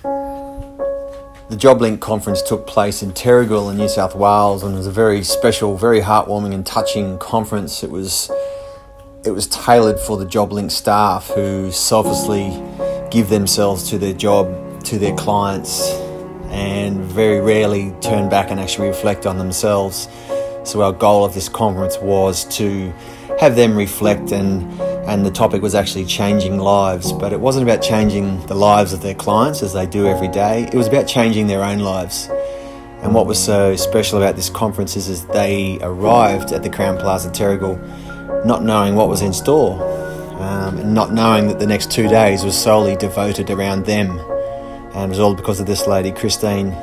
The Joblink conference took place in Terrigal in New South Wales, and it was a very special, very heartwarming and touching conference. It was tailored for the Joblink staff who selflessly give themselves to their job, to their clients, and very rarely turn back and actually reflect on themselves. So our goal of this conference was to have them reflect, and the topic was actually changing lives. But it wasn't about changing the lives of their clients as they do every day. It was about changing their own lives. And what was so special about this conference is they arrived at the Crown Plaza Terrigal not knowing what was in store, and not knowing that the next 2 days was solely devoted around them. And it was all because of this lady, Christine,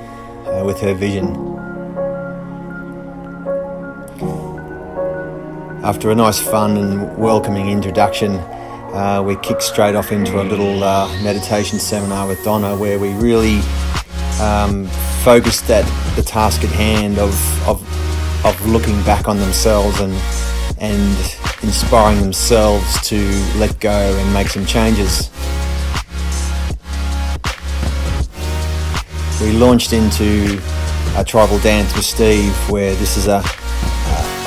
with her vision. After a nice, fun and welcoming introduction, we kicked straight off into a little meditation seminar with Donna, where we really focused at the task at hand of looking back on themselves and inspiring themselves to let go and make some changes. We launched into a tribal dance with Steve, where this is a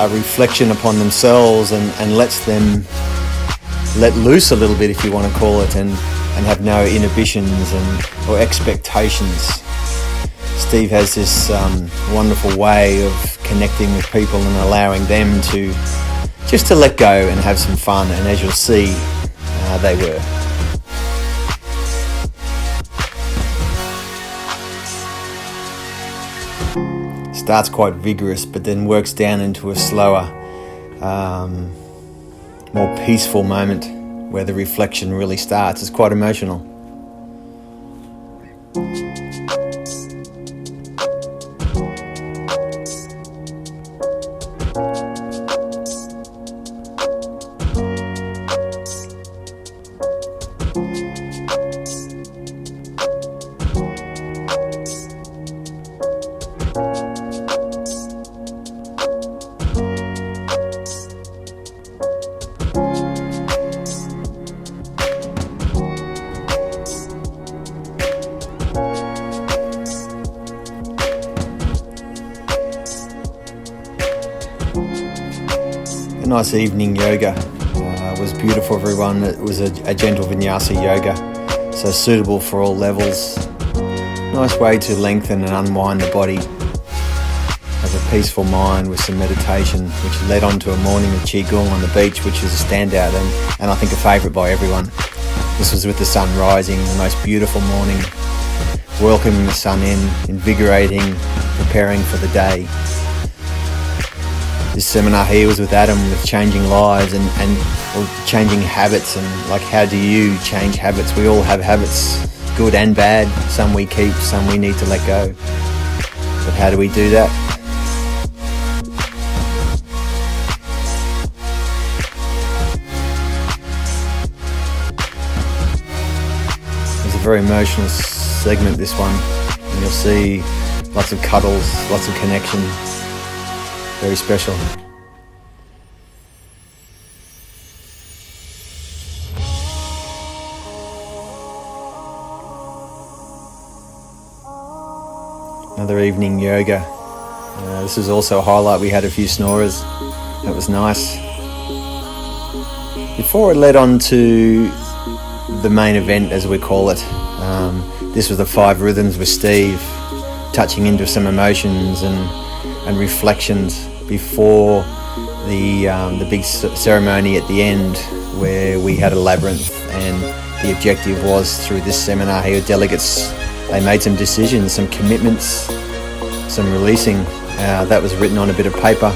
reflection upon themselves and lets them let loose a little bit, if you want to call it, and have no inhibitions or expectations. Steve has this wonderful way of connecting with people and allowing them to just to let go and have some fun, and as you'll see, they were. Starts quite vigorous, but then works down into a slower, more peaceful moment where the reflection really starts. It's quite emotional. Nice evening yoga. It was beautiful, everyone. It was a gentle vinyasa yoga, so suitable for all levels. Nice way to lengthen and unwind the body. Have a peaceful mind with some meditation, which led on to a morning of Qigong on the beach, which was a standout and I think a favourite by everyone. This was with the sun rising, the most beautiful morning, welcoming the sun in, invigorating, preparing for the day. This seminar here was with Adam, with changing lives and changing habits, and like, how do you change habits? We all have habits, good and bad. Some we keep, some we need to let go. But how do we do that? It was a very emotional segment, this one, and you'll see lots of cuddles, lots of connection. Very special. Another evening yoga. This was also a highlight. We had a few snorers. That was nice. Before it led on to the main event, as we call it, this was the 5 rhythms with Steve, touching into some emotions and reflections before the big ceremony at the end, where we had a labyrinth, and the objective was, through this seminar here, delegates, they made some decisions, some commitments, some releasing. That was written on a bit of paper.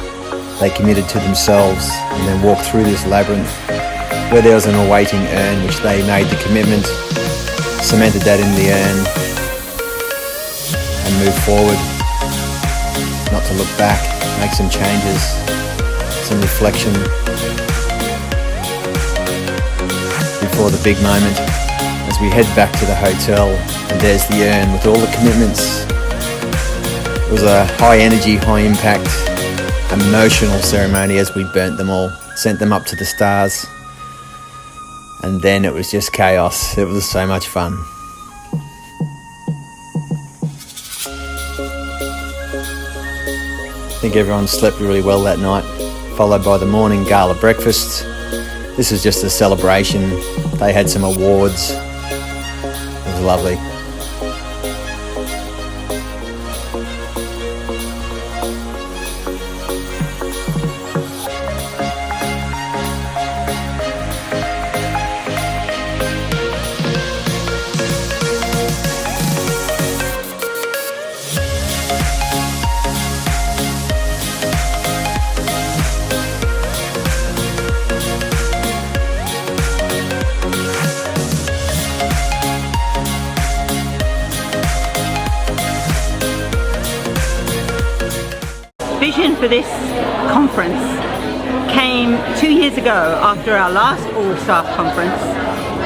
They committed to themselves and then walked through this labyrinth, where there was an awaiting urn, which they made the commitment, cemented that in the urn, and moved forward. Not to look back, make some changes, some reflection before the big moment. As we head back to the hotel, and there's the urn with all the commitments. It was a high energy, high impact, emotional ceremony as we burnt them all, sent them up to the stars, and then it was just chaos. It was so much fun. think everyone slept really well that night, followed by the morning gala breakfast. This was just a celebration. They had some awards. It was lovely. Vision for this conference came 2 years ago after our last all-staff conference,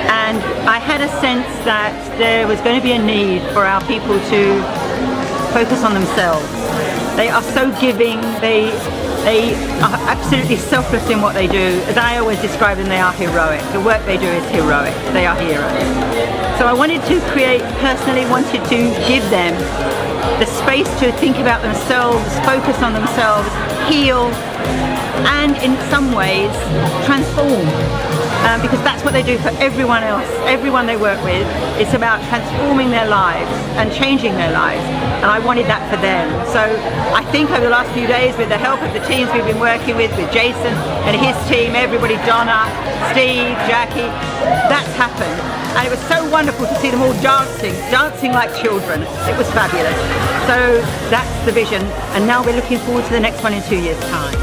and I had a sense that there was going to be a need for our people to focus on themselves. They are so giving, they are absolutely selfless in what they do. As I always describe them, they are heroic. The work they do is heroic. They are heroes. So I wanted to personally wanted to give them the space to think about themselves, focus on themselves, heal, and in some ways transform, because that's what they do for everyone else, everyone they work with. It's about transforming their lives and changing their lives, and I wanted that for them. So I think over the last few days, with the help of the teams we've been working with Jason and his team, everybody, Donna, Steve, Jackie, that's happened. And it was so wonderful to see them all dancing like children. It was fabulous. So that's the vision, and now we're looking forward to the next one in 2 years' time.